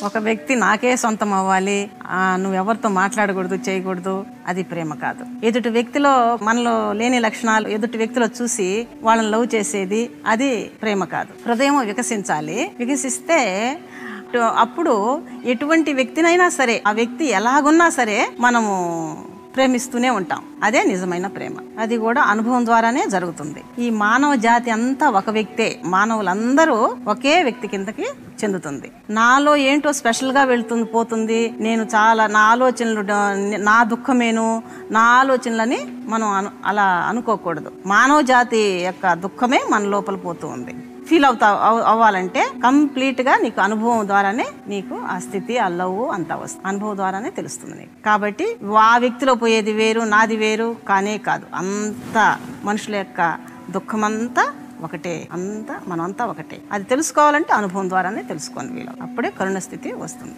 ఒక వ్యక్తి నాకే సొంతం అవ్వాలి, నువ్వెవరితో మాట్లాడకూడదు, చేయకూడదు, అది ప్రేమ కాదు. ఎదుటి వ్యక్తిలో మనలో లేని లక్షణాలు ఎదుటి వ్యక్తిలో చూసి వాళ్ళని లవ్ చేసేది అది ప్రేమ కాదు. హృదయం వికసించాలి. వికసిస్తే అప్పుడు ఎటువంటి వ్యక్తినైనా సరే, ఆ వ్యక్తి ఎలాగున్నా సరే మనము ప్రేమిస్తూనే ఉంటాం. అదే నిజమైన ప్రేమ. అది కూడా అనుభవం ద్వారానే జరుగుతుంది. ఈ మానవ జాతి అంతా ఒక వ్యక్తే, మానవులందరూ ఒకే వ్యక్తి కిందకి చెందుతుంది. నాలో ఏంటో స్పెషల్ గా పోతుంది, నేను చాలా నా ఆలోచనలు, నా దుఃఖమేను, నా ఆలోచనలని మనం అలా అనుకోకూడదు. మానవ జాతి యొక్క దుఃఖమే మన లోపల పోతూ ఉంది. ఫీల్ అవ్వాలంటే కంప్లీట్ గా నీకు అనుభవం ద్వారానే నీకు ఆ స్థితి, ఆ లవ్ అంతా వస్తుంది. అనుభవం ద్వారానే తెలుస్తుంది నీకు. కాబట్టి ఆ వ్యక్తిలో పోయేది వేరు, నాది వేరు కానే కాదు. అంతా మనుషుల యొక్క దుఃఖమంతా ఒకటే, మనమంతా ఒకటే. అది తెలుసుకోవాలంటే అనుభవం ద్వారానే తెలుసుకోండి వీళ్ళు. అప్పుడే కరుణ స్థితి వస్తుంది.